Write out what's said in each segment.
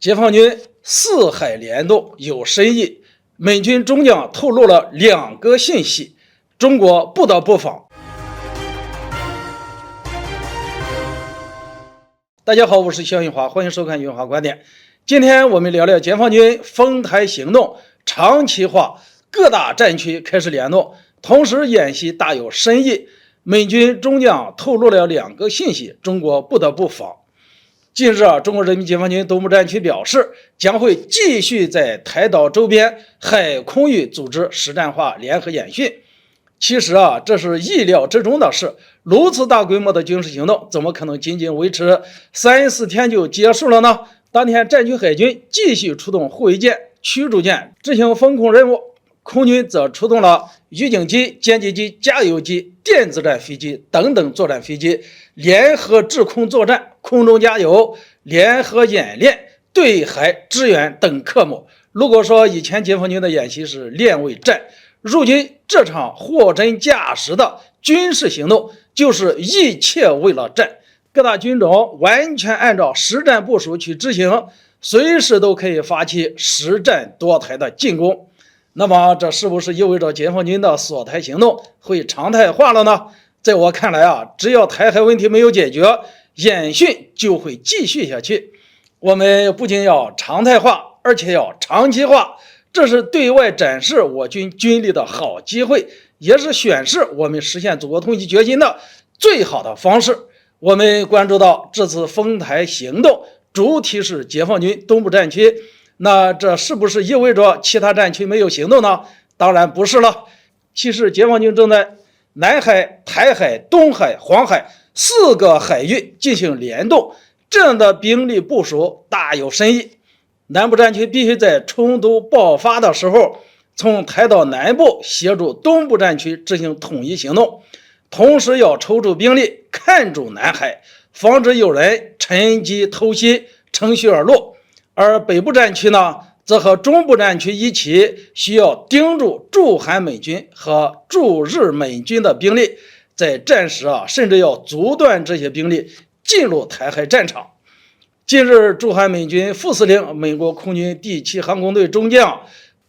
解放军四海联动有深意，美军中将透露了2个信息，中国不得不防。大家好，我是肖云华，欢迎收看云华观点。今天我们聊聊解放军丰台行动长期化，各大战区开始联动，同时演习大有深意。美军中将透露了2个信息，中国不得不防。近日中国人民解放军东部战区表示，将会继续在台岛周边海空域组织实战化联合演训。其实这是意料之中的事。如此大规模的军事行动，怎么可能仅仅维持3-4天就结束了呢？当天战区海军继续出动护卫舰、驱逐舰执行封控任务，空军则出动了预警机、歼击机、加油机、电子战飞机等等作战飞机，联合制空作战、空中加油、联合演练、对海支援等科目。如果说以前解放军的演习是练为战，如今这场货真价实的军事行动就是一切为了战，各大军种完全按照实战部署去执行，随时都可以发起实战夺台的进攻。那么这是不是意味着解放军的锁台行动会常态化了呢？在我看来只要台海问题没有解决，演训就会继续下去。我们不仅要常态化，而且要长期化，这是对外展示我军军力的好机会，也是显示我们实现祖国统一决心的最好的方式。我们关注到这次丰台行动主体是解放军东部战区，那这是不是意味着其他战区没有行动呢？当然不是了。其实解放军正在南海、台海、东海、黄海4个海域进行联动，这样的兵力部署大有深意。南部战区必须在冲突爆发的时候，从台岛南部协助东部战区执行统一行动，同时要抽出兵力看住南海，防止有人趁机偷袭、乘虚而入。而北部战区呢，则和中部战区一起，需要盯住驻韩美军和驻日美军的兵力，在战时甚至要阻断这些兵力进入台海战场。近日，驻韩美军副司令、美国空军第7航空队中将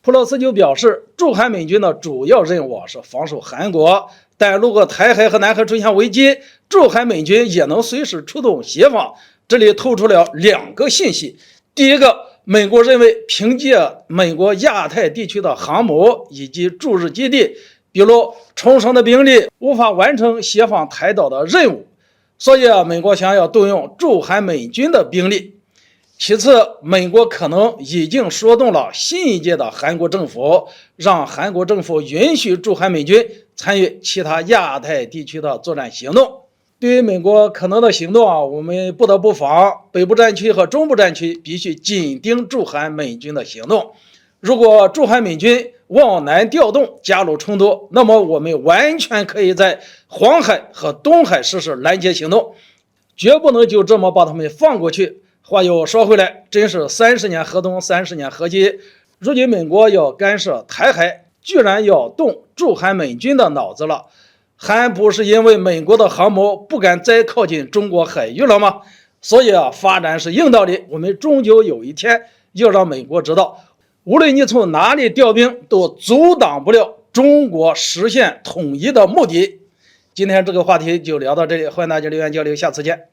普洛斯就表示，驻韩美军的主要任务是防守韩国，但如果台海和南海出现危机，驻韩美军也能随时出动协防。这里透出了2个信息。第一个，美国认为凭借美国亚太地区的航母以及驻日基地，比如冲绳的兵力无法完成协防台岛的任务，所以美国想要动用驻韩美军的兵力。其次，美国可能已经说动了新一届的韩国政府，让韩国政府允许驻韩美军参与其他亚太地区的作战行动。对于美国可能的行动我们不得不防。北部战区和中部战区必须紧盯驻韩美军的行动。如果驻韩美军往南调动，加入冲突，那么我们完全可以在黄海和东海实施拦截行动，绝不能就这么把他们放过去。话又说回来，真是30年河东，30年河西。如今美国要干涉台海，居然要动驻韩美军的脑子了，还不是因为美国的航母不敢再靠近中国海域了吗？所以发展是硬道理，我们终究有一天要让美国知道，无论你从哪里调兵，都阻挡不了中国实现统一的目的。今天这个话题就聊到这里，欢迎大家留言交流，下次见。